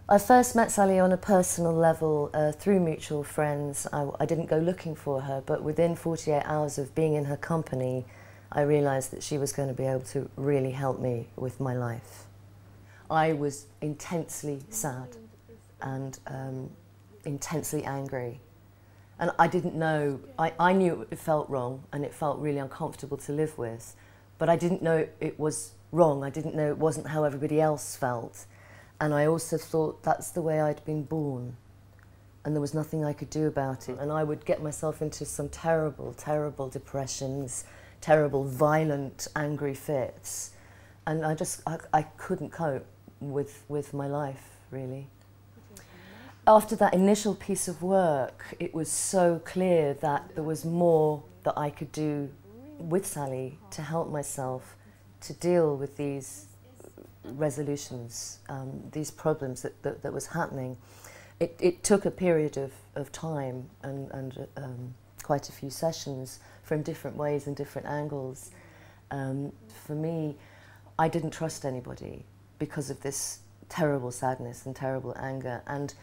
I first met Sally on a personal level through mutual friends. I didn't go looking for her, but within 48 hours of being in her company, I realised that she was going to be able to really help me with my life. I was intensely sad and intensely angry. And I didn't know, I knew it felt wrong and it felt really uncomfortable to live with, but I didn't know it was wrong. I didn't know it wasn't how everybody else felt. And I also thought that's the way I'd been born and there was nothing I could do about it. And I would get myself into some terrible, terrible depressions, terrible, violent, angry fits. And I couldn't cope with my life, really. After that initial piece of work, it was so clear that there was more that I could do with Sally to help myself to deal with these resolutions, these problems that was happening. It took a period of time and quite a few sessions from different ways and different angles. For me, I didn't trust anybody because of this terrible sadness and terrible anger. And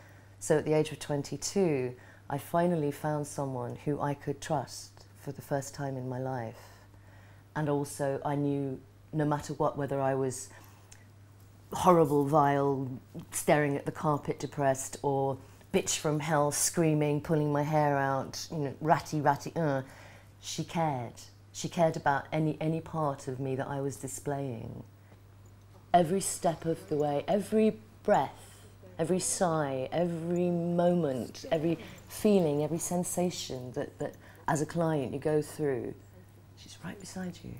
so at the age of 22, I finally found someone who I could trust for the first time in my life. And also I knew no matter what, whether I was horrible, vile, staring at the carpet depressed, or bitch from hell, screaming, pulling my hair out, you know, ratty, she cared. She cared about any part of me that I was displaying. Every step of the way, every breath, every sigh, every moment, every feeling, every sensation that as a client you go through, she's right beside you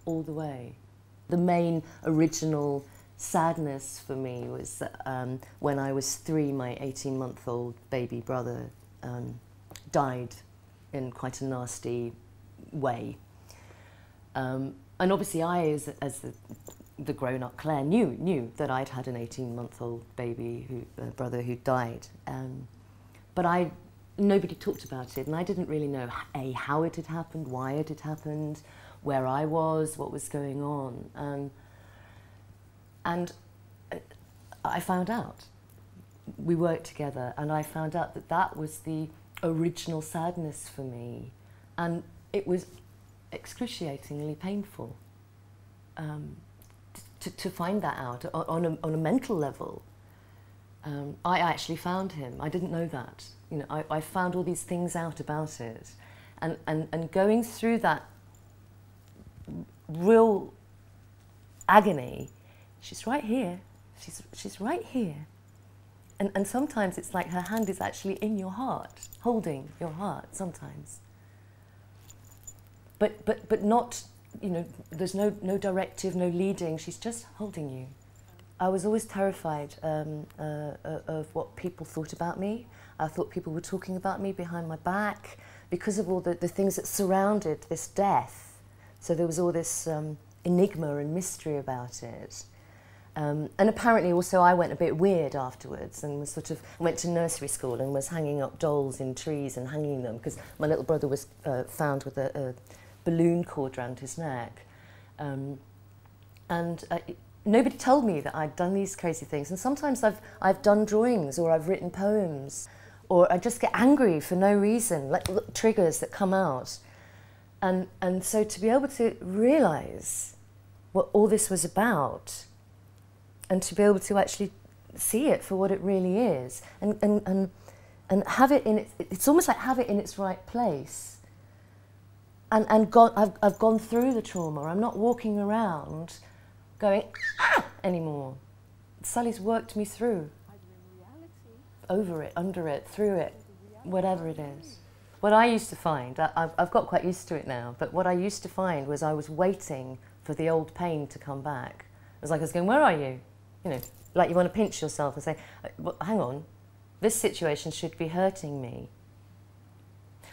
all the way. The main original sadness for me was that when I was 3, my 18-month-old baby brother died in quite a nasty way. And obviously I, as the grown-up Claire, knew that I'd had an 18-month-old baby, brother who died. But nobody talked about it, and I didn't really know how it had happened, why it had happened, where I was, what was going on. And I found out. We worked together, and I found out that that was the original sadness for me, and it was excruciatingly painful to find that out on a mental level. I actually found him. I didn't know that. You know, I found all these things out about it, and going through that real agony. She's right here. She's right here. And sometimes it's like her hand is actually in your heart, holding your heart sometimes. But not, you know, there's no directive, no leading, she's just holding you. I was always terrified of what people thought about me. I thought people were talking about me behind my back because of all the things that surrounded this death. So there was all this enigma and mystery about it. And apparently also I went a bit weird afterwards and was went to nursery school and was hanging up dolls in trees and hanging them because my little brother was found with a balloon cord around his neck. Nobody told me that I'd done these crazy things, and sometimes I've done drawings or I've written poems, or I just get angry for no reason, like triggers that come out. And so to be able to realise what all this was about, and to be able to actually see it for what it really is, and have it in it's almost like have it in its right place. And I've gone through the trauma. I'm not walking around going ah anymore. Sally's worked me through, over it, under it, through it, whatever it is. What I used to find, I've got quite used to it now, but what I used to find was I was waiting for the old pain to come back. It was like I was going, where are you? You know, like you want to pinch yourself and say, well, hang on, this situation should be hurting me.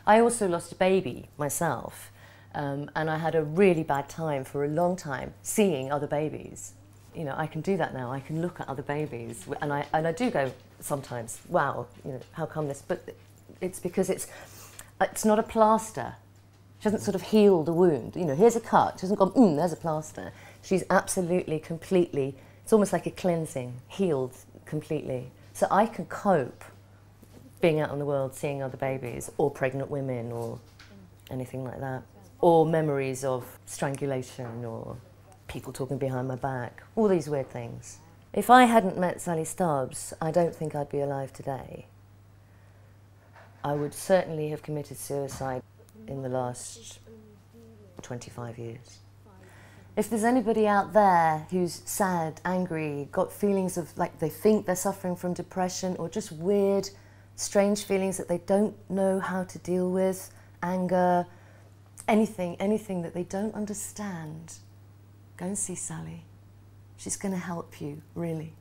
I also lost a baby myself, and I had a really bad time for a long time seeing other babies. You know, I can do that now. I can look at other babies, and I do go sometimes, wow, you know, how come this? But it's because it's not a plaster. She hasn't sort of healed the wound. You know, here's a cut. She hasn't gone, there's a plaster. She's absolutely, completely, it's almost like a cleansing, healed completely. So I can cope being out in the world, seeing other babies, or pregnant women, or anything like that. Or memories of strangulation, or people talking behind my back, all these weird things. If I hadn't met Sally Stubbs, I don't think I'd be alive today. I would certainly have committed suicide in the last 25 years. If there's anybody out there who's sad, angry, got feelings of like they think they're suffering from depression, or just weird, strange feelings that they don't know how to deal with, anger, anything that they don't understand, go and see Sally. She's going to help you, really.